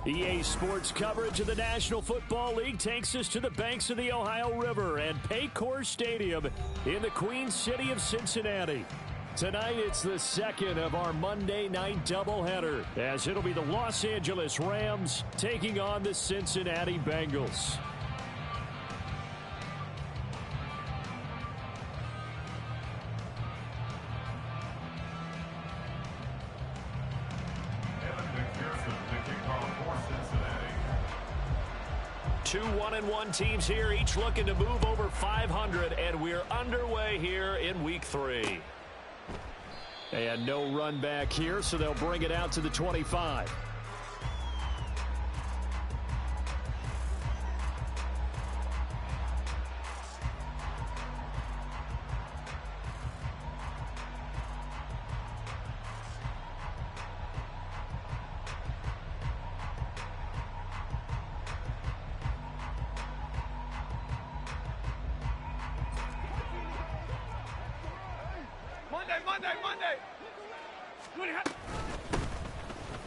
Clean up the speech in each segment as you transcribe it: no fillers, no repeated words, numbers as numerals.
EA Sports coverage of the National Football League takes us to the banks of the Ohio River and Paycor Stadium in the Queen City of Cincinnati. Tonight, it's the second of our Monday night doubleheader, as it'll be the Los Angeles Rams taking on the Cincinnati Bengals. Two 1-1 teams here, each looking to move over 500, and we're underway here in Week 3. And no run back here, so they'll bring it out to the 25.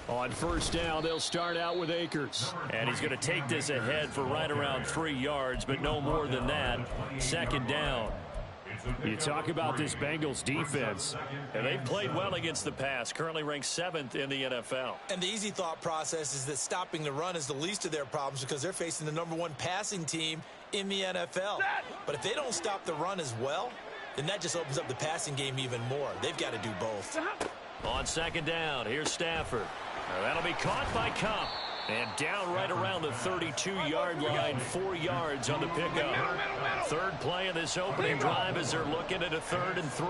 On first down, they'll start out with Akers. And he's going to take this ahead for right around 3 yards, but no more than that. Second down. You talk about this Bengals defense, and they've played well against the pass, currently ranked 7th in the NFL. And the easy thought process is that stopping the run is the least of their problems because they're facing the #1 passing team in the NFL. But if they don't stop the run as well, then that just opens up the passing game even more. They've got to do both. On second down, here's Stafford. That'll be caught by Kupp. And down right around the 32-yard line, 4 yards on the pickup. Third play of this opening drive as they're looking at a 3rd and 3.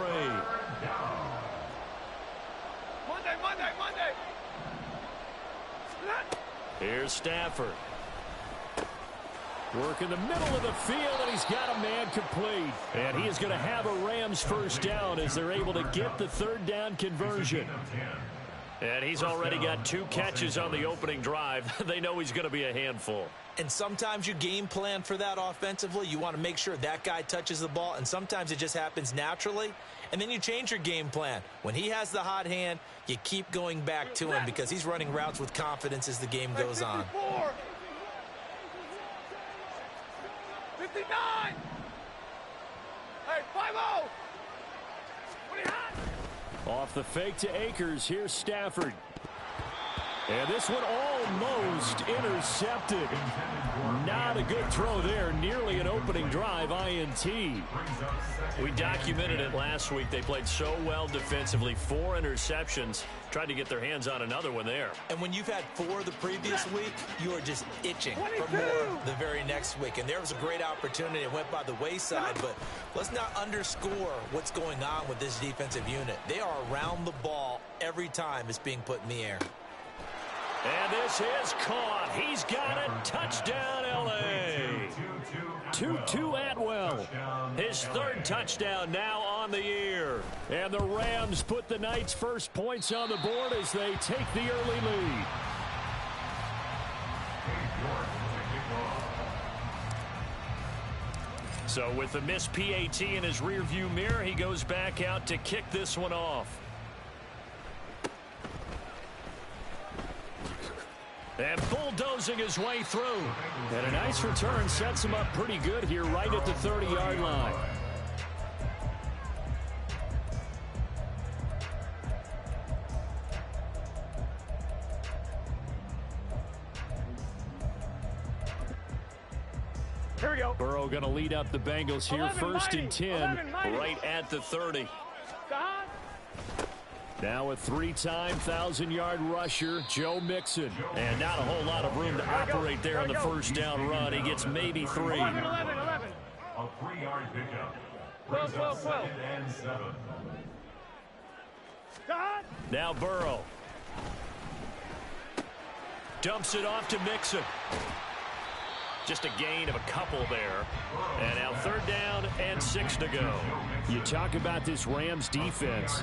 Monday. Here's Stafford. Work in the middle of the field, and he's got a man complete. And he is going to have a Rams first down as they're able to get the 3rd down conversion. And he's already got 2 catches on the opening drive. They know he's going to be a handful. And sometimes you game plan for that offensively. You want to make sure that guy touches the ball, and sometimes it just happens naturally. And then you change your game plan. When he has the hot hand, you keep going back to him because he's running routes with confidence as the game goes on. 59! Hey, 5-0! Off the fake to Akers, here's Stafford. And this one almost intercepted. Not a good throw there. Nearly an opening drive INT. We documented it last week. They played so well defensively. 4 interceptions. Tried to get their hands on another one there. And when you've had 4 the previous week, you are just itching for more the very next week. And there was a great opportunity. It went by the wayside. But let's not underscore what's going on with this defensive unit. They are around the ball every time it's being put in the air. And this is caught. He's got it. Touchdown, L.A. Tutu Atwell. His 3rd touchdown now on the year. And the Rams put the Knights' first points on the board as they take the early lead. So with the missed PAT in his rearview mirror, he goes back out to kick this one off. And bulldozing his way through. And a nice return sets him up pretty good here right at the 30-yard line. Here we go. Burrow going to lead up the Bengals here, 1st and 10, right at the 30. Now a 3-time 1,000-yard rusher, Joe Mixon. And not a whole lot of room to operate there on the first down run. He gets maybe 3. 11. A 3-yard pickup. 12. And 7. Now Burrow. Dumps it off to Mixon. Just a gain of a couple there. And now 3rd down and 6 to go. You talk about this Rams defense.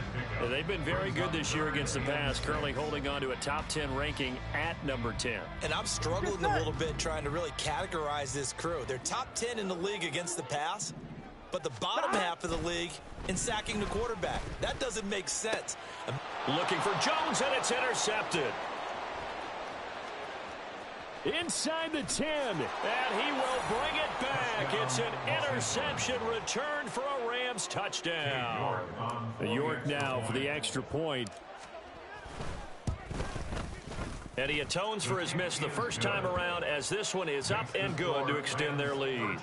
They've been very good this year against the pass, currently holding on to a top 10 ranking at number 10. And I'm struggling a little bit trying to really categorize this crew. They're top 10 in the league against the pass, but the bottom half of the league in sacking the quarterback. That doesn't make sense. Looking for Jones, and it's intercepted. inside the 10, and he will bring it back. It's an interception returned for a Rams touchdown. York now for the extra point. And he atones for his miss the first time around, as this one is up and good to extend their lead.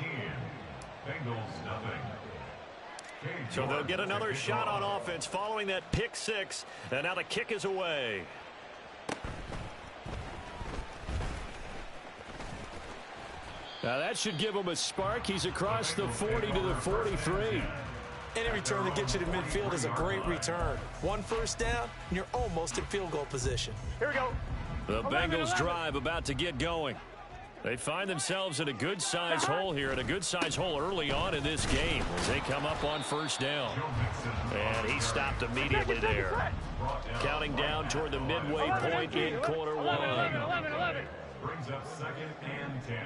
So they'll get another shot on offense following that pick six, and now the kick is away. Now that should give him a spark. He's across the 40 to the 43. Any return that gets you to midfield is a great return. One first down, and you're almost in field goal position. Here we go. The Bengals drive about to get going. They find themselves in a good-sized hole here, and a good-sized hole early on in this game as they come up on first down. And he stopped immediately there. Counting down toward the midway point in quarter one. 11. Brings up 2nd and 10.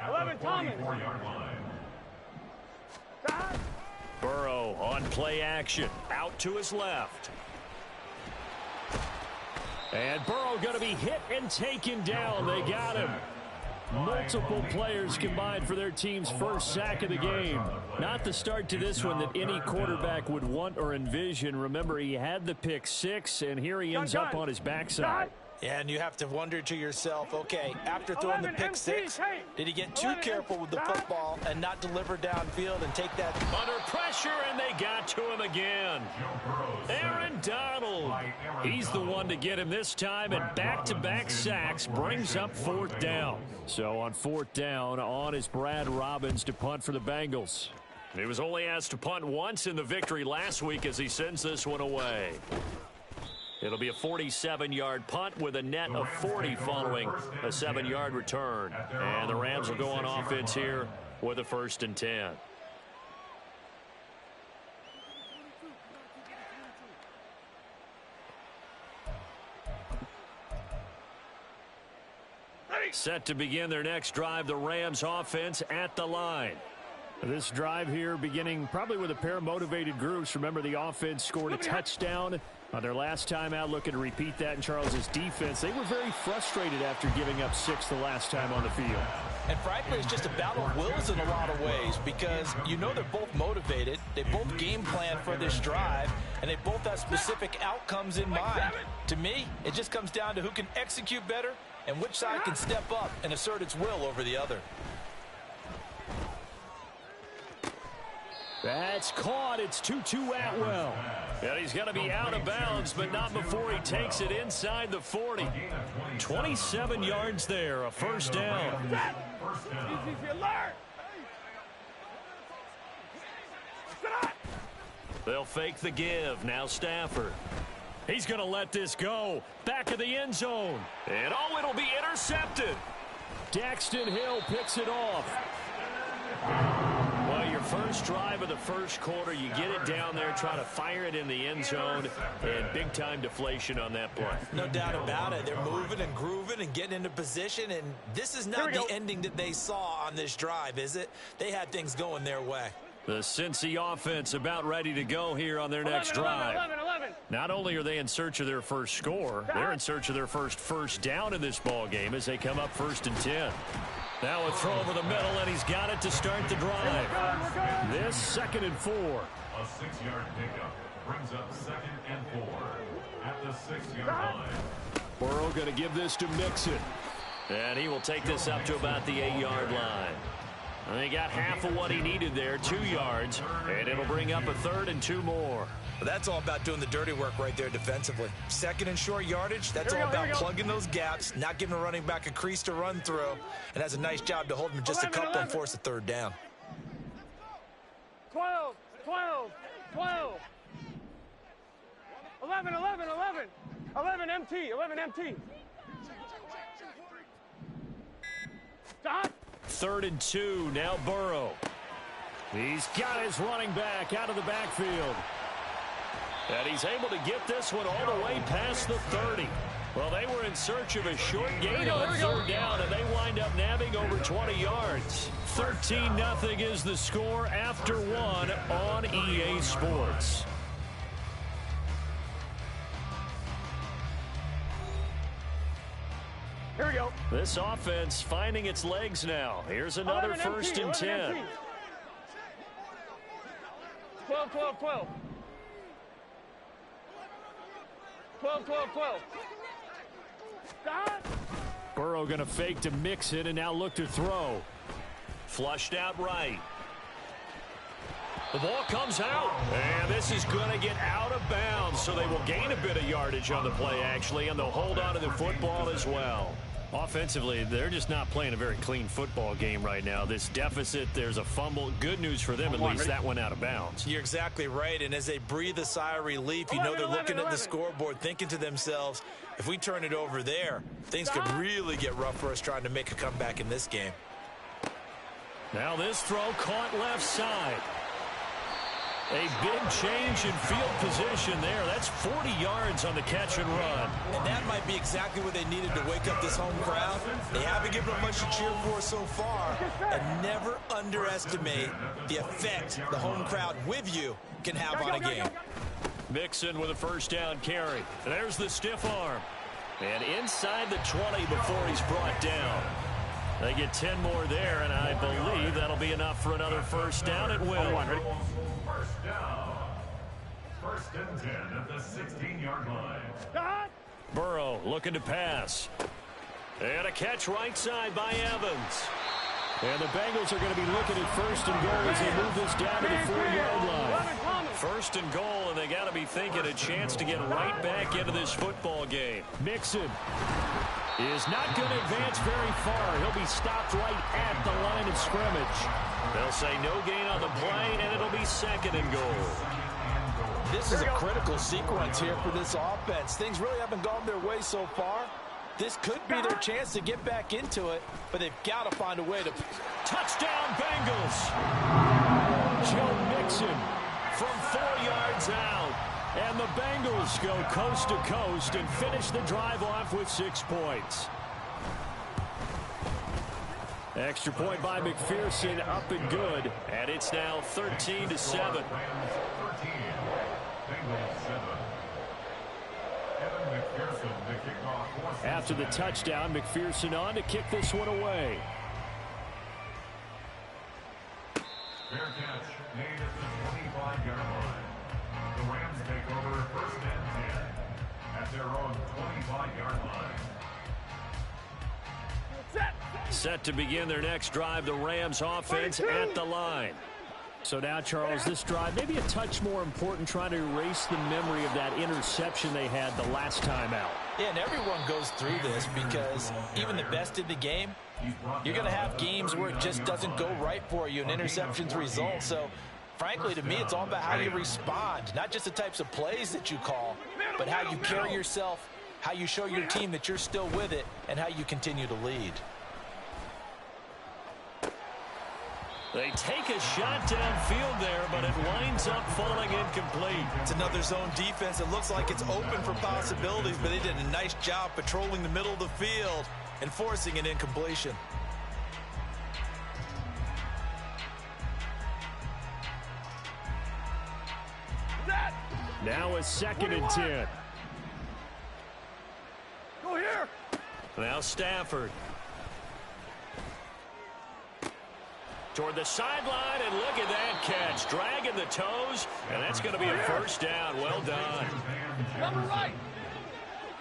At 11, the Thomas. 44-yard line. Burrow on play action. Out to his left. And Burrow going to be hit and taken down. They got him. Multiple players combined for their team's first sack of the game. Not the start to this one that any quarterback would want or envision. Remember, he had the pick six, and here he ends up on his backside. Yeah, and you have to wonder to yourself, okay, after throwing the pick six, did he get too careful with the football and not deliver downfield and take that? Under pressure, and they got to him again. Aaron Donald. He's the one to get him this time, and back-to-back sacks brings up fourth down. So on fourth down, on is Brad Robbins to punt for the Bengals. He was only asked to punt once in the victory last week as he sends this one away. It'll be a 47-yard punt with a net of 40 following a 7-yard return. And the Rams will go on offense here with a 1st and 10. Set to begin their next drive, the Rams offense at the line. This drive here beginning probably with a pair of motivated groups. Remember, the offense scored a touchdown on their last time out. Looking to repeat that in Charles's defense. They were very frustrated after giving up 6 the last time on the field. And frankly, it's just a battle of wills in a lot of ways, because you know they're both motivated. They both game plan for this drive, and they both have specific outcomes in mind. To me, it just comes down to who can execute better and which side can step up and assert its will over the other. That's caught. It's Tutu Atwell. And he's going to be out of bounds, but not before he takes it inside the 40. 27 yards there, a first down. Easy, alert. They'll fake the give. Now Stafford. He's going to let this go. Back of the end zone. And oh, it'll be intercepted. Daxton Hill picks it off. Well, your first drive of the first quarter, you get it down there, try to fire it in the end zone, and big-time deflation on that play. No doubt about it. They're moving and grooving and getting into position, and this is not the ending that they saw on this drive, is it? They had things going their way. The Cincy offense about ready to go here on their next drive. 11. Not only are they in search of their first score, they're in search of their first down in this ball game as they come up 1st and 10. Now a throw over the middle, and he's got it to start the drive. This 2nd and 4. A 6-yard pickup brings up 2nd and 4 at the 6-yard line. Burrow going to give this to Mixon. And he will take this up to about the 8-yard line. And he got half of what he needed there, 2 yards, and it'll bring up a 3rd and 2 more. Well, that's all about doing the dirty work right there defensively. 2nd and short yardage, that's all about plugging those gaps, not giving a running back a crease to run through, and has a nice job to hold him just a couple and force a 3rd down. 12. 11 MT. Stop. 3rd and 2, now Burrow. He's got his running back out of the backfield. And he's able to get this one all the way past the 30. Well, they were in search of a short gain on 3rd down, and they wind up nabbing over 20 yards. 13-0 is the score after 1 on EA Sports. Here we we go. This offense finding its legs now. Here's another 11 first empty, and 10. 11 empty. 12, 12, 12. 12, 12, 12. Stop. Burrow going to fake to mix it and now look to throw. Flushed out right. The ball comes out, and this is going to get out of bounds, so they will gain a bit of yardage on the play, actually, and they'll hold on to the football as well. Offensively, they're just not playing a very clean football game right now. This deficit, there's a fumble. Good news for them, at least, that went out of bounds. You're exactly right, and as they breathe a sigh of relief, you know they're looking at the scoreboard, thinking to themselves, if we turn it over there, things could really get rough for us trying to make a comeback in this game. Now this throw caught left side. A big change in field position there. That's 40 yards on the catch and run. And that might be exactly what they needed to wake up this home crowd. They haven't given them much to cheer for so far. And never underestimate the effect the home crowd with you can have on a game. Mixon with a first down carry. There's the stiff arm. And inside the 20 before he's brought down. They get 10 more there, and I believe that'll be enough for another first down at will. First down. First and 10 at the 16-yard line. Burrow looking to pass. And a catch right side by Evans. And the Bengals are going to be looking at first and goal as they move this down to the 4-yard line. First and goal, and they got to be thinking a chance to get right back into this football game. Mixon is not going to advance very far. He'll be stopped right at the line of scrimmage. They'll say no gain on the play, and it'll be second and goal. This is a critical sequence here for this offense. Things really haven't gone their way so far. This could be their chance to get back into it, but they've got to find a way to... Touchdown, Bengals! Joe Mixon from 4 yards out. And the Bengals go coast to coast and finish the drive off with 6 points. Extra point by McPherson, up and good. And it's now 13-7. After the touchdown, McPherson on to kick this one away. Fair catch made at the 25-yard line. The Rams take over first and 10 at their own 25-yard line. Set to begin their next drive, the Rams offense at the line. So now, Charles, this drive maybe a touch more important, trying to erase the memory of that interception they had the last time out. Yeah, and everyone goes through this because even the best in the game, you're going to have games where it just doesn't go right for you, and interceptions result. So, frankly, to me, it's all about how you respond, not just the types of plays that you call, but how you carry yourself, how you show your team that you're still with it, and how you continue to lead. They take a shot downfield there, but it winds up falling incomplete. It's another zone defense. It looks like it's open for possibilities, but they did a nice job patrolling the middle of the field and forcing an incompletion. Now a second and 10. Go here. Now Stafford. Toward the sideline, and look at that catch. Dragging the toes, and that's going to be a first down. Well done. Number right.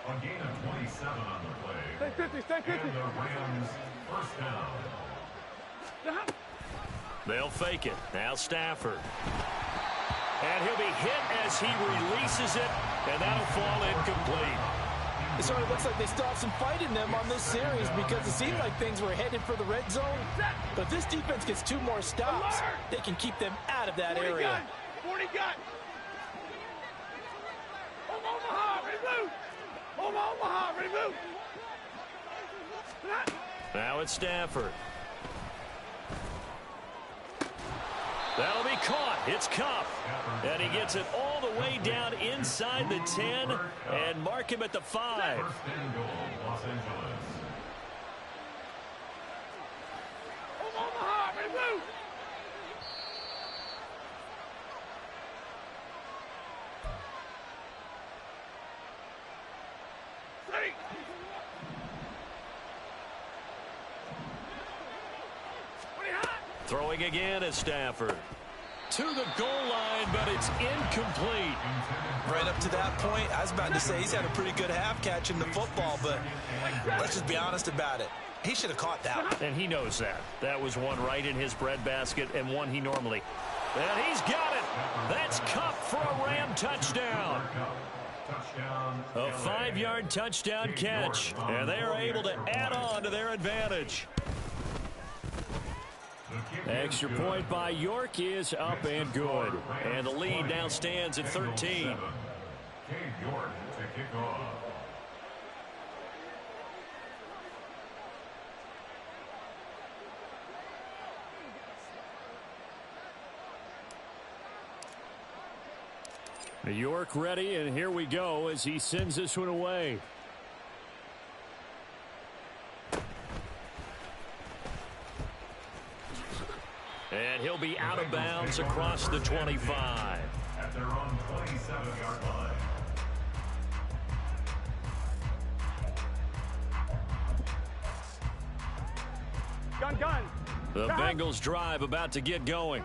A gain of 27 on the play. Stay 50, stay 50. And the Rams first down. They'll fake it. Now Stafford. And he'll be hit as he releases it, and that'll fall incomplete. It sort of looks like they still have some fight in them on this series because it seemed like things were headed for the red zone. But if this defense gets 2 more stops, they can keep them out of that area. 40 gun. Home Omaha, ready to move. Home Omaha, ready to move. Now it's Stafford. That'll be caught. It's Kupp. And he gets it all the way down inside the 10 and mark him at the 5. First and goal, Los Angeles. Home Omaha, ready to move. Throwing again is Stafford. To the goal line, but it's incomplete. Right up to that point, I was about to say he's had a pretty good half catching the football, but let's just be honest about it. He should have caught that one. And he knows that. That was one right in his breadbasket and one he normally. And he's got it. That's Kupp for a Ram touchdown. A 5-yard touchdown catch. And they are able to add on to their advantage. Extra point by York is up and good. And the lead now stands at 13. Cade York to kick off. York ready, and here we go as he sends this one away. And he'll be out of bounds across the 25. At their own 27-yard line. Gun. The Bengals drive about to get going.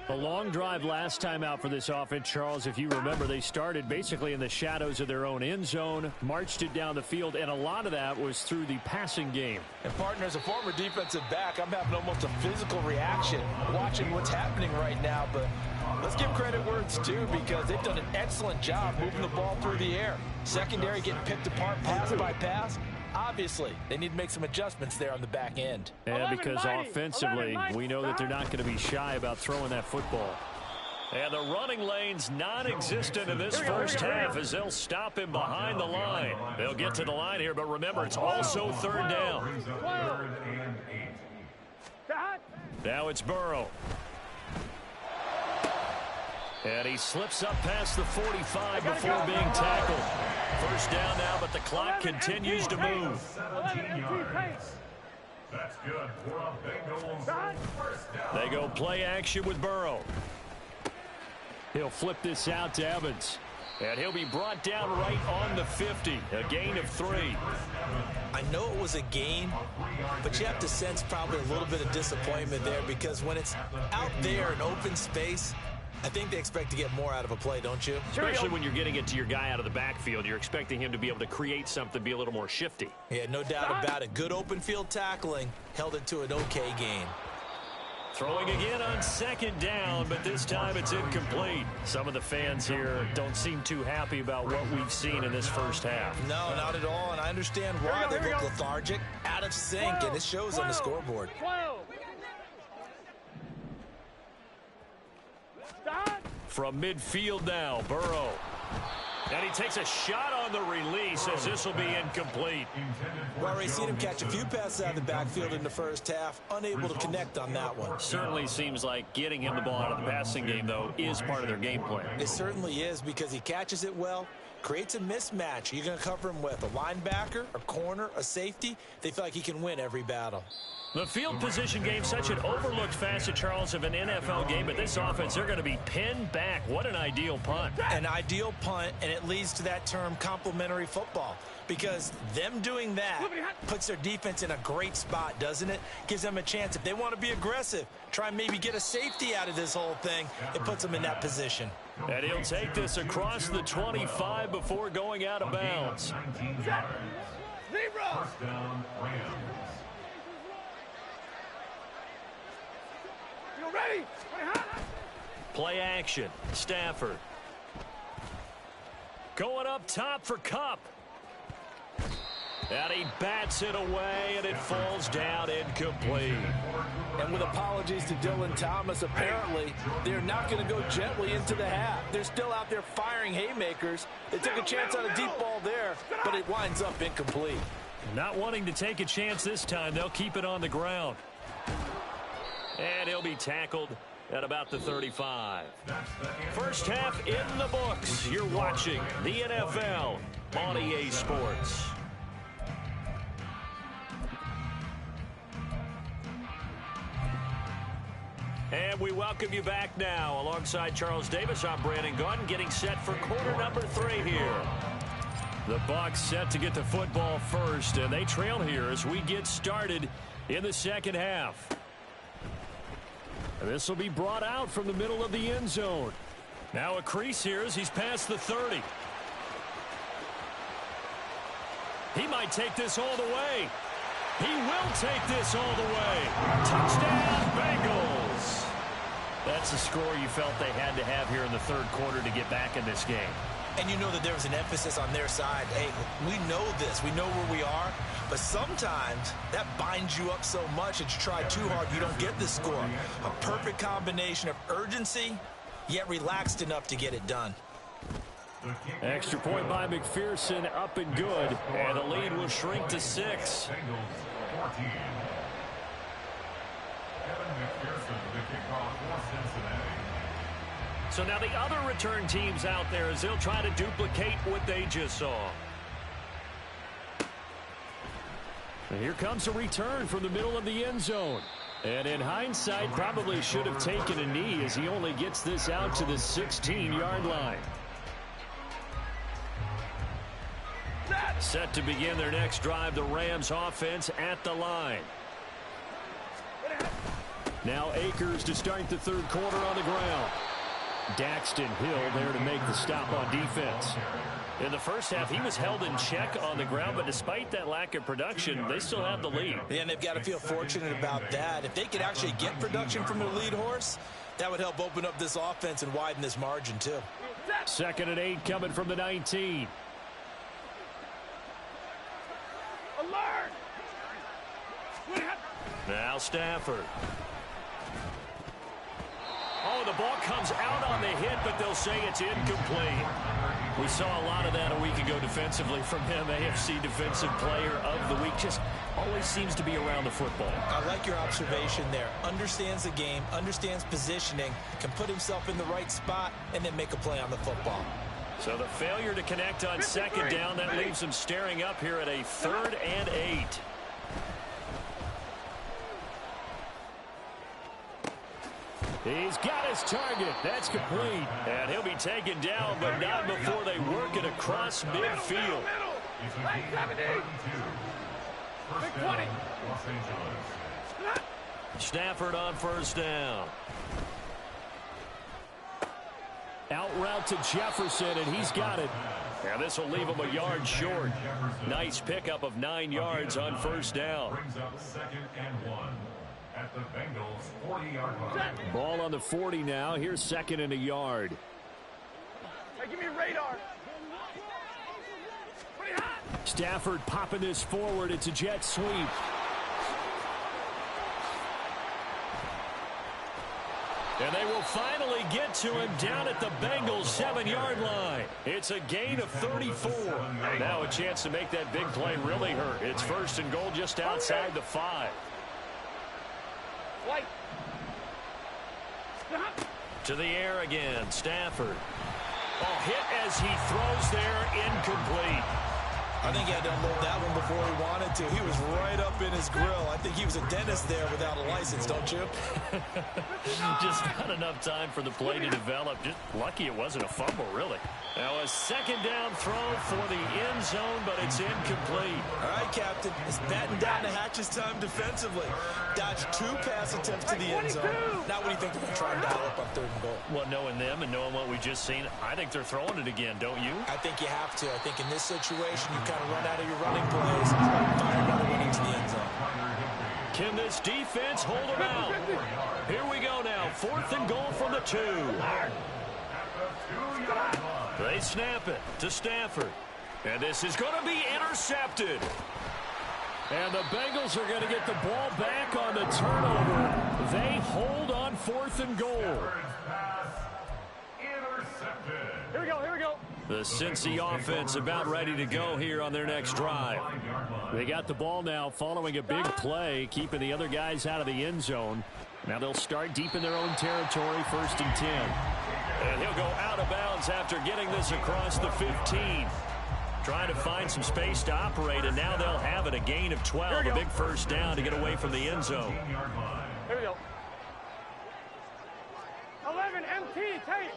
A long drive last time out for this offense, Charles. If you remember, they started basically in the shadows of their own end zone, marched it down the field, and a lot of that was through the passing game. And, partner, as a former defensive back, I'm having almost a physical reaction watching what's happening right now. But let's give credit where it's due because they've done an excellent job moving the ball through the air. Secondary getting picked apart pass by pass. Obviously, they need to make some adjustments there on the back end. And because offensively, we know that they're not going to be shy about throwing that football. And the running lane's non-existent in this first half as they'll stop him behind the line. They'll get to the line here, but remember, it's also third down. Now it's Burrow. And he slips up past the 45 before being tackled. First down now, but the clock continues to move. 17 yards. That's good for a Bengals first down. They go play action with Burrow. He'll flip this out to Evans. And he'll be brought down right on the 50. A gain of 3. I know it was a gain, but you have to sense probably a little bit of disappointment there because when it's out there in open space, I think they expect to get more out of a play, don't you? Especially when you're getting it to your guy out of the backfield. You're expecting him to be able to create something, be a little more shifty. Yeah, no doubt about it. Good open field tackling held it to an okay gain. Throwing again on second down, but this time it's incomplete. Some of the fans here don't seem too happy about what we've seen in this first half. No, not at all, and I understand why. They look lethargic, out of sync, and it shows on the scoreboard. From midfield now, Burrow. And he takes a shot on the release as this will be incomplete. Well, Ray, seen him catch a few passes out of the backfield in the first half, unable to connect on that one. Certainly seems like getting him the ball out of the passing game, though, is part of their game plan. It certainly is because he catches it well, creates a mismatch. You're going to cover him with a linebacker, a corner, a safety. They feel like he can win every battle. The field position game, such an overlooked facet, Charles, of an NFL game, but this offense, they're going to be pinned back. What an ideal punt. An ideal punt, and it leads to that term complementary football because them doing that puts their defense in a great spot, doesn't it? Gives them a chance. If they want to be aggressive, try and maybe get a safety out of this whole thing, it puts them in that position. And he'll take this across the 25 before going out of bounds. First down, Rams. Ready? Play action. Stafford. Going up top for Kupp. And he bats it away, and it falls down incomplete. And with apologies to Dylan Thomas, apparently they're not going to go gently into the half. They're still out there firing haymakers. They took a chance on a deep ball there, but it winds up incomplete. Not wanting to take a chance this time, they'll keep it on the ground. And he'll be tackled at about the 35. First half in the books. You're watching the NFL on EA Sports. And we welcome you back now. Alongside Charles Davis, I'm Brandon Gaudin, getting set for quarter number 3 here. The Bucs set to get the football first, and they trail here as we get started in the second half. And this will be brought out from the middle of the end zone. Now a crease here as he's past the 30. He might take this all the way. He will take this all the way. Touchdown, Bengals. That's a score you felt they had to have here in the third quarter to get back in this game. And you know that there was an emphasis on their side. Hey, we know this. We know where we are. But sometimes that binds you up so much that you try too hard, you don't get the score. A perfect combination of urgency, yet relaxed enough to get it done. Extra point by McPherson, up and good. And the lead will shrink to 6. So now the other return teams out there as they'll try to duplicate what they just saw. And here comes a return from the middle of the end zone. And in hindsight, probably should have taken a knee as he only gets this out to the 16-yard line. Set to begin their next drive, the Rams offense at the line. Now Akers to start the third quarter on the ground. Daxton Hill there to make the stop on defense. In the first half, he was held in check on the ground, but despite that lack of production, they still have the lead. Yeah, and they've got to feel fortunate about that. If they could actually get production from their lead horse, that would help open up this offense and widen this margin too. 2nd and 8 coming from the 19. Alert! Now Stafford. Oh, the ball comes out on the hit, but they'll say it's incomplete. We saw a lot of that a week ago defensively from him. AFC Defensive Player of the Week. Just always seems to be around the football. I like your observation there. Understands the game, understands positioning, can put himself in the right spot, and then make a play on the football. So the failure to connect on 2nd down, that leaves him staring up here at a 3rd and 8. He's got his target. That's complete. And he'll be taken down, but not before they work it across midfield. Stafford on 1st down. Out route to Jefferson, and he's got it. Now this will leave him a yard short. Nice pickup of 9 yards on 1st down. Brings up 2nd and 1 at the Bengals 40-yard line. Ball on the 40 now. Here's 2nd and a yard. Hey, give me a radar. Stafford popping this forward. It's a jet sweep. And they will finally get to him down at the Bengals 7-yard line. It's a gain of 34. Now a chance to make that big play really hurt. It's 1st and goal just outside the 5. White. To the air again, Stafford. Oh, hit as he throws there, incomplete. I think he had to unload that one before he wanted to. He was right up in his grill. I think he was a dentist there without a license, don't you? Just not enough time for the play to develop. Just lucky it wasn't a fumble, really. Now a 2nd down throw for the end zone, but it's incomplete. All right, Captain. It's batten down the hatches time defensively. Dodged 2 pass attempts to the end zone. Now what do you think they're going to try and dial up on 3rd and goal? Well, knowing them and knowing what we just seen, I think they're throwing it again, don't you? I think you have to. I think in this situation, you kind of run out of your running plays and fire another one into the end zone. Can this defense hold them out? Here we go now. 4th and goal from the 2. They snap it to Stafford. And this is going to be intercepted. And the Bengals are going to get the ball back on the turnover. They hold on 4th and goal. Here we go, here we go. The Cincy offense about ready to go here on their next drive. They got the ball now following a big play, keeping the other guys out of the end zone. Now they'll start deep in their own territory, 1st and 10. And he'll go out of bounds after getting this across the 15. Trying to find some space to operate, and now they'll have it, a gain of 12, a big 1st down to get away from the end zone. Here we go. 11, MT, take.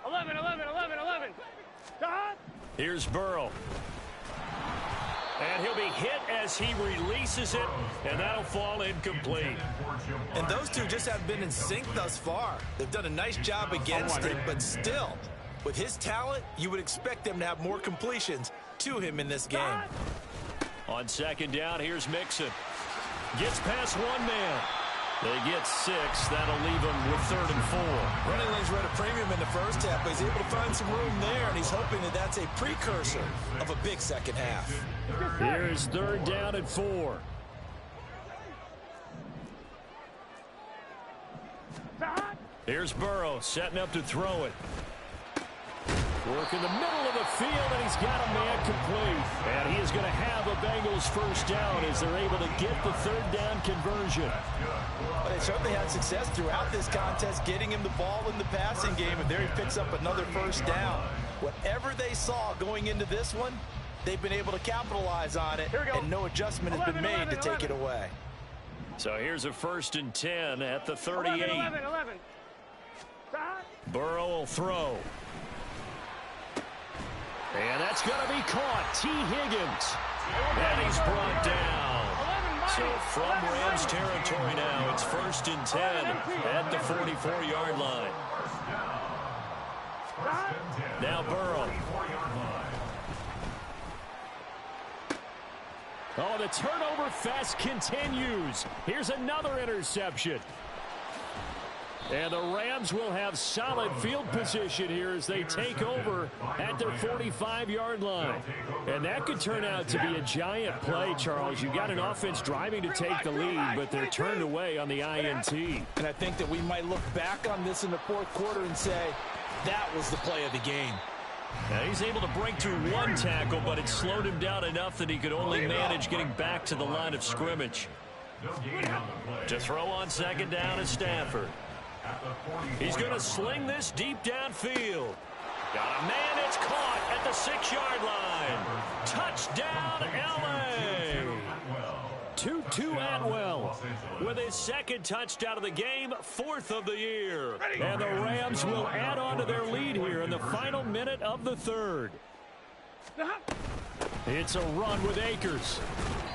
11. Dot. Here's Burrow. And he'll be hit as he releases it, and that'll fall incomplete. And those two just have been in sync thus far. They've done a nice job against him, but still, with his talent, you would expect them to have more completions to him in this game. On second down, here's Mixon. Gets past one man. They get 6. That'll leave them with 3rd and 4. Running lanes were at a premium in the first half, but he's able to find some room there, and he's hoping that that's a precursor of a big second half. Here's 3rd down and 4. Here's Burrow setting up to throw it. Work in the middle of the field, and he's got a man complete. And he is going to have a Bengals first down as they're able to get the 3rd down conversion. Well, they certainly had success throughout this contest, getting him the ball in the passing game, and there he picks up another first down. Whatever they saw going into this one, they've been able to capitalize on it, and no adjustment has been made to take it away. So here's a 1st and 10 at the 38. 11. Burrow will throw. And that's going to be caught. T. Higgins. And he's brought down. So from Rams territory now, it's 1st and 10 at the 44-yard line. Now Burrow. Oh, the turnover fest continues. Here's another interception. And the Rams will have solid field position here as they take over at their 45-yard line. And that could turn out to be a giant play, Charles. You've got an offense driving to take the lead, but they're turned away on the INT. And I think that we might look back on this in the 4th quarter and say, that was the play of the game. Now he's able to break through one tackle, but it slowed him down enough that he could only manage getting back to the line of scrimmage. To throw on second down is Stafford. He's going to sling this deep downfield. Got a man, it's caught at the 6-yard line. Touchdown, L.A. 2-2 Atwell with his 2nd touchdown of the game, 4th of the year. And the Rams will add on to their lead here in the final minute of the 3rd. It's a run with Akers.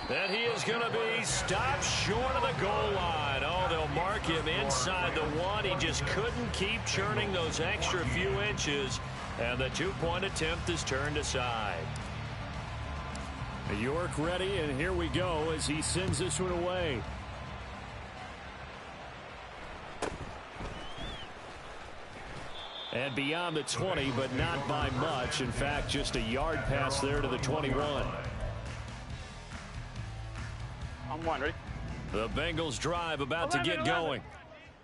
And he is going to be stopped short of the goal line. Oh, they'll mark him inside the 1. He just couldn't keep churning those extra few inches. And the 2-point attempt is turned aside. York ready, and here we go as he sends this one away. And beyond the 20, but not by much. In fact, just a yard pass there to the 21. I'm one, ready? The Bengals drive about to get going.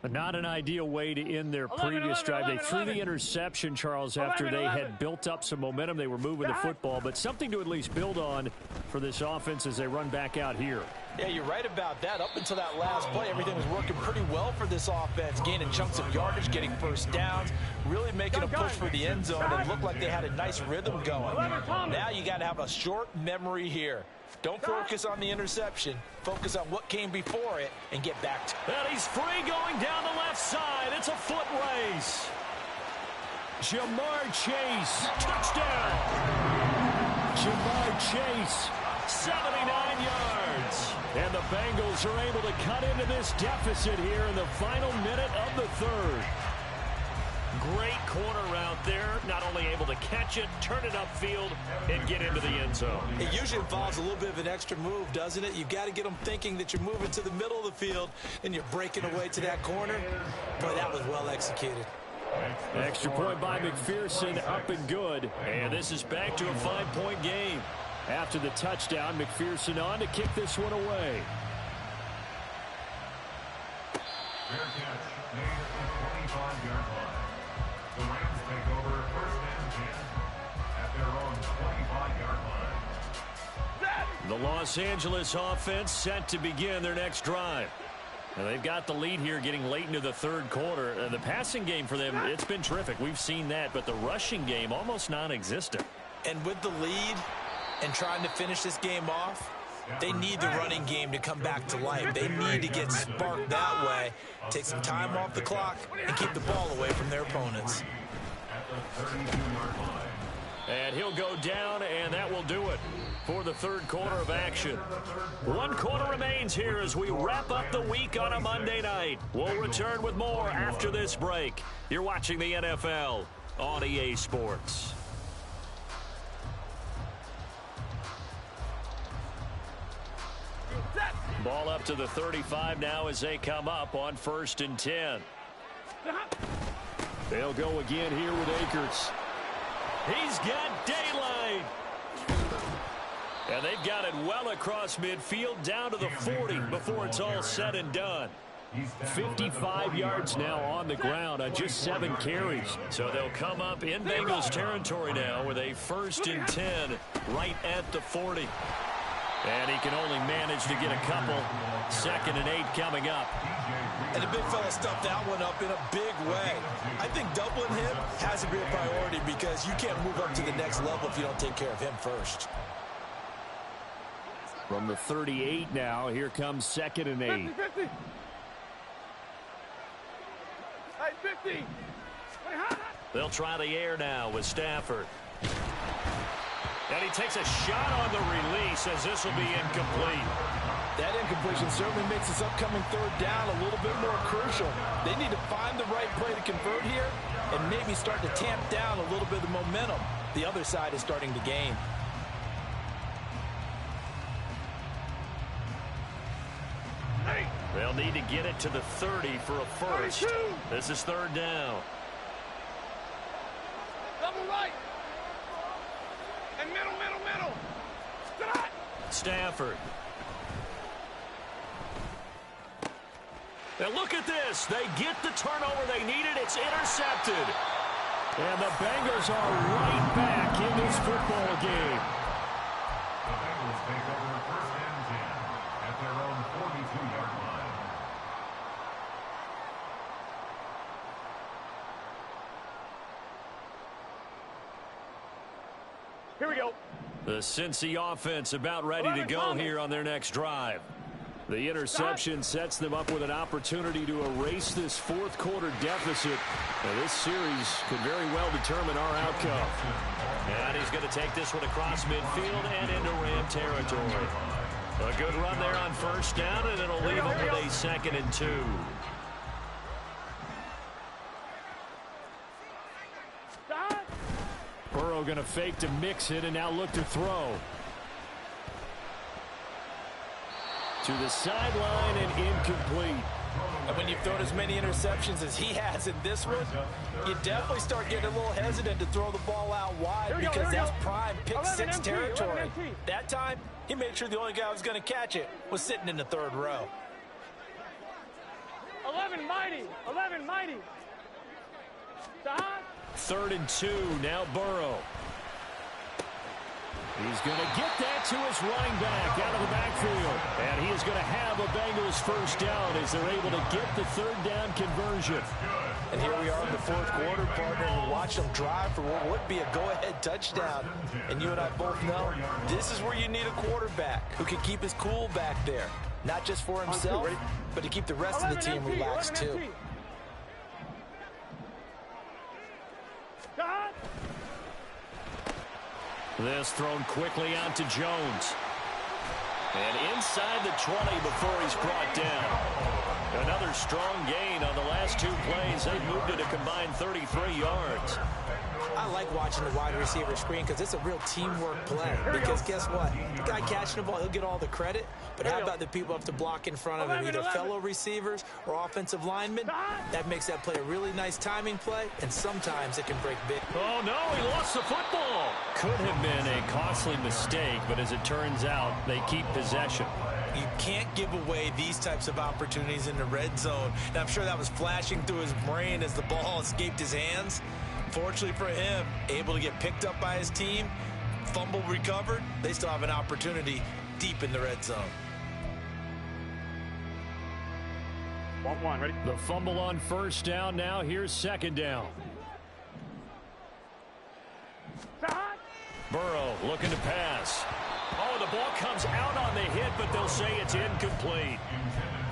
But not an ideal way to end their previous drive. They threw the interception, Charles, after they had built up some momentum. They were moving the football, but something to at least build on for this offense as they run back out here. Yeah, you're right about that. Up until that last play, everything was working pretty well for this offense. Gaining chunks of yardage, getting first downs, really making a push for the end zone. It looked like they had a nice rhythm going. Now you got to have a short memory here. Don't focus on the interception. Focus on what came before it and get back to it. And he's free going down the left side. It's a foot race. Jamar Chase, touchdown. Jamar Chase, 79 yards. And the Bengals are able to cut into this deficit here in the final minute of the 3rd. Great corner route there. Not only able to catch it, turn it upfield, and get into the end zone. It usually involves a little bit of an extra move, doesn't it? You've got to get them thinking that you're moving to the middle of the field and you're breaking away to that corner. Boy, that was well executed. Extra point by McPherson, up and good. And this is back to a 5-point game. After the touchdown, McPherson on to kick this one away. Fair catch made at the 25-yard line. The Rams take over 1st and 10 at their own 25-yard line. The Los Angeles offense set to begin their next drive. Now they've got the lead here getting late into the 3rd quarter. The passing game for them, it's been terrific. We've seen that, but the rushing game almost non-existent. And with the lead and trying to finish this game off, they need the running game to come back to life. They need to get sparked that way, take some time off the clock, and keep the ball away from their opponents. And he'll go down, and that will do it. for the third quarter of action. 1 quarter remains here as we wrap up the week on a Monday night. We'll return with more after this break. You're watching the NFL on EA Sports. Ball up to the 35 now as they come up on 1st and 10. They'll go again here with Akers. He's got daylight. And they've got it well across midfield down to the 40 before it's all said and done. 55 yards now on the ground on just 7 carries. So they'll come up in Bengals territory now with a 1st and 10 right at the 40. And he can only manage to get a couple. 2nd and 8 coming up. And the big fella stuffed that one up in a big way. I think doubling him has to be a priority because you can't move up to the next level if you don't take care of him first. From the 38 now, here comes 2nd and 8. 50. Hey, 50. They'll try the air now with Stafford. And he takes a shot on the release as this will be incomplete. That incompletion certainly makes this upcoming 3rd down a little bit more crucial. They need to find the right play to convert here and maybe start to tamp down a little bit of the momentum the other side is starting to gain. They'll need to get it to the 30 for a first. 32. This is 3rd down. Double right. And middle. Strike. Stafford. Now look at this. They get the turnover they needed. It's intercepted. And the Bengals are right back in this football game. The Bengals take over 1st and 10 at their own 42-yard line. Here we go. The Cincy offense about ready to go here on their next drive. The interception sets them up with an opportunity to erase this 4th quarter deficit. Now, this series could very well determine our outcome. And he's going to take this one across midfield and into Ram territory. A good run there on 1st down, and it'll leave him with a 2nd and 2. Burrow going to fake to mix it and now look to throw. To the sideline and incomplete. And when you've thrown as many interceptions as he has in this one, you definitely start getting a little hesitant to throw the ball out wide because that's prime pick 6 territory. That time, he made sure the only guy who was going to catch it was sitting in the 3rd row. 11 mighty. Stop. 3rd and 2, now Burrow. He's going to get that to his running back out of the backfield. And he is going to have a Bengals 1st down as they're able to get the 3rd down conversion. And here we are in the 4th quarter, partner, and watch them drive for what would be a go-ahead touchdown. And you and I both know this is where you need a quarterback who can keep his cool back there. Not just for himself, but to keep the rest of the team relaxed, too. This thrown quickly out to Jones. And inside the 20 before he's brought down. Another strong gain on the last 2 plays. They've moved it a combined 33 yards. I like watching the wide receiver screen because it's a real teamwork play. Because guess what? The guy catching the ball, he'll get all the credit. But how about the people who have to block in front of him, either fellow receivers or offensive linemen? That makes that play a really nice timing play, and sometimes it can break big. Oh, no, he lost the football. Could have been a costly mistake, but as it turns out, they keep possession. You can't give away these types of opportunities in the red zone. And I'm sure that was flashing through his brain as the ball escaped his hands. Fortunately for him, able to get picked up by his team, fumble recovered, they still have an opportunity deep in the red zone. 1-1, ready? The fumble on 1st down now. Here's 2nd down. Burrow looking to pass. Oh, the the ball comes out on the hit, but they'll say it's incomplete.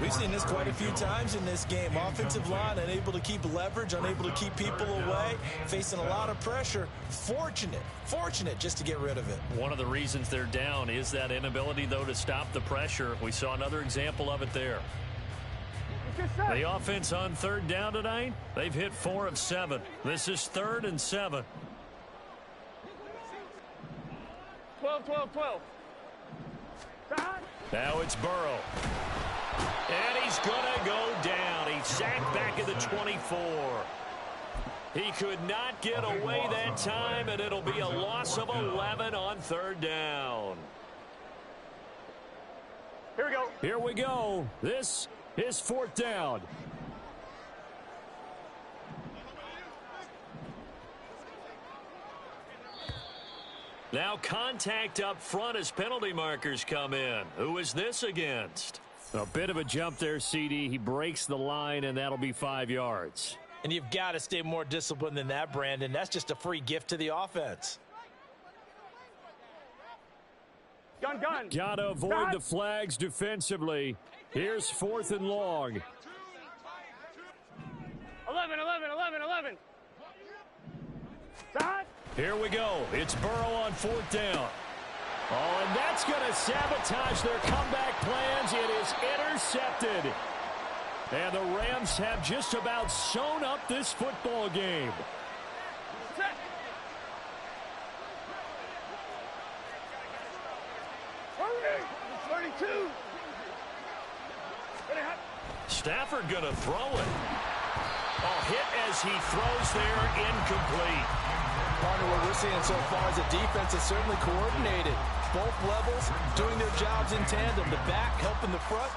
We've seen this quite a few times in this game. Offensive line unable to keep leverage, unable to keep people away, facing a lot of pressure. Fortunate just to get rid of it. One of the reasons they're down is that inability, though, to stop the pressure. We saw another example of it there. The offense on third down tonight, they've hit 4 of 7. This is 3rd and 7. 12. Now it's Burrow. And he's going to go down. He's sacked back at the 24. He could not get away that time, and it'll be a loss of 11 on 3rd down. Here we go. This is 4th down. Now contact up front as penalty markers come in. Who is this against? A bit of a jump there, CD. He breaks the line, and that'll be 5 yards. And you've got to stay more disciplined than that, Brandon. That's just a free gift to the offense. Gun. Got to avoid the flags defensively. Here's 4th and long. 11. Start. Here we go. It's Burrow on 4th down. Oh, and that's going to sabotage their comeback plans. It is intercepted. And the Rams have just about sewn up this football game. Set. Hurry. 32. Stafford going to throw it. A hit as he throws there, incomplete. Partner, what we're seeing so far is the defense is certainly coordinated. Both levels doing their jobs in tandem. The back helping the front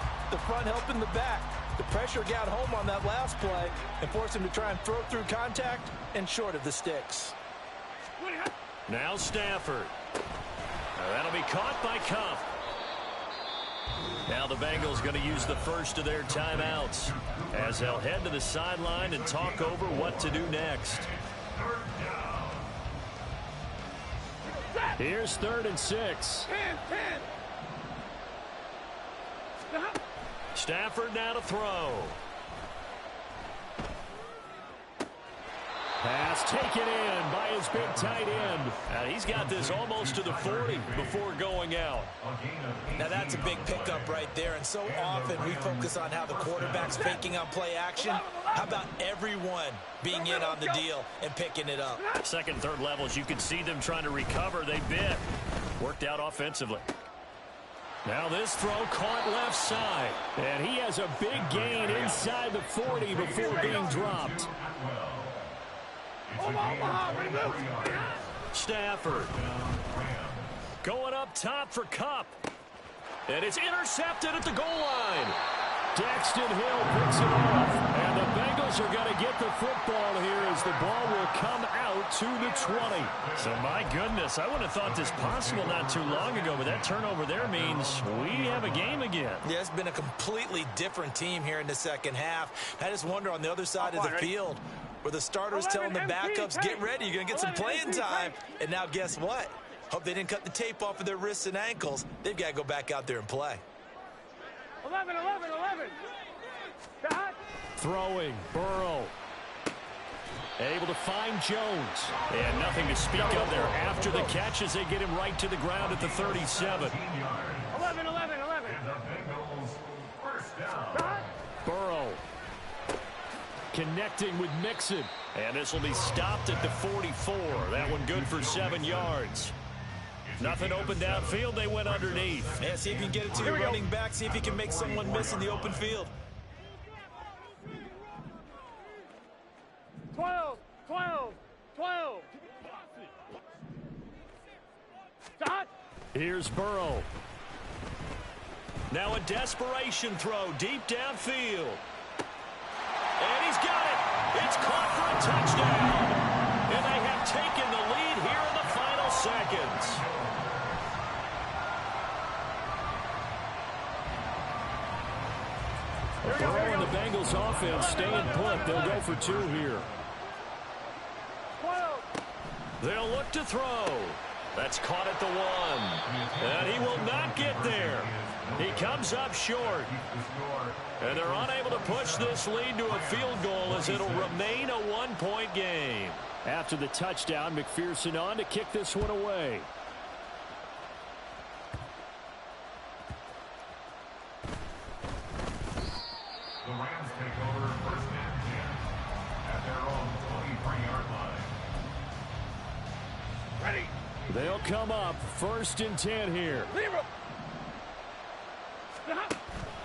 helping the back. The pressure got home on that last play and forced him to try and throw through contact and short of the sticks. Now Stafford. That'll be caught by Kupp. Now the Bengals going to use the first of their timeouts as they'll head to the sideline and talk over what to do next. Here's 3rd and 6. 10. Stafford now to throw. Pass taken in by his big tight end. He's got this almost to the 40 before going out. Now that's a big pickup right there, and so often we focus on how the quarterback's faking on play action. How about everyone being in on the deal and picking it up? Second, third levels, you can see them trying to recover. They bit. Worked out offensively. Now this throw caught left side. And he has a big gain inside the 40 before being dropped. Stafford going up top for Kupp. And it's intercepted at the goal line. Daxton Hill picks it off. And the Bengals are going to get the football here as the ball will come out to the 20. So, my goodness, I would have thought this possible not too long ago, but that turnover there means we have a game again. Yeah, it's been a completely different team here in the second half. I just wonder on the other side of the field where the starters telling the backups, get ready, you're going to get some playing time. And now guess what? Hope they didn't cut the tape off of their wrists and ankles. They've got to go back out there and play. 11. Start. Throwing, Burrow. Able to find Jones. And nothing to speak of there after the catch as they get him right to the ground at the 37. 11. Start. Burrow. Connecting with Mixon. And this will be stopped at the 44. That one good for 7 yards. Nothing open downfield. They went underneath. Yeah, see if you can get it to your running back. See if you can make someone miss in the open field. 12. Start. Here's Burrow. Now a desperation throw deep downfield. And he's got it. It's caught for a touchdown. And they have taken the lead here in the final seconds. Burrow and the Bengals offense staying put. They'll go for 2 here. 12. They'll look to throw. That's caught at the 1. And he will not get there. He comes up short. And they're unable to push this lead to a field goal as it'll remain a one-point game. After the touchdown, McPherson on to kick this one away. The Rams take over first and 10 at their own 23-yard line. Ready. They'll come up first and 10 here.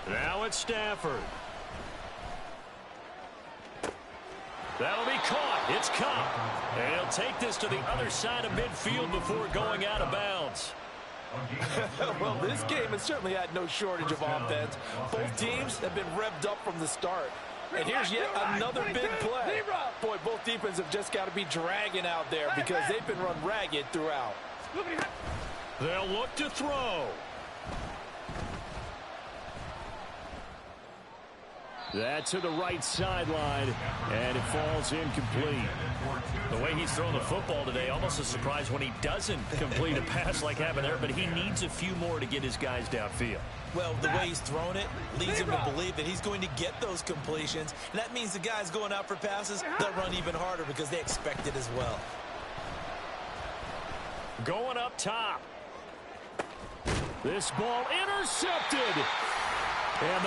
Now it's Stafford. That'll be caught. It's Kupp. And he'll take this to the other side of midfield before going out of bounds. Well, this game has certainly had no shortage of offense. Both teams have been revved up from the start. And here's yet another big play. Boy, both defenses have just got to be dragging out there because they've been run ragged throughout. They'll look to throw. That to the right sideline, and it falls incomplete. The way he's throwing the football today, almost a surprise when he doesn't complete a pass like happened there, but he needs a few more to get his guys downfield. Well, the way he's thrown it leads him to believe that he's going to get those completions. And that means the guys going out for passes, they'll run even harder because they expect it as well. Going up top. This ball intercepted. And the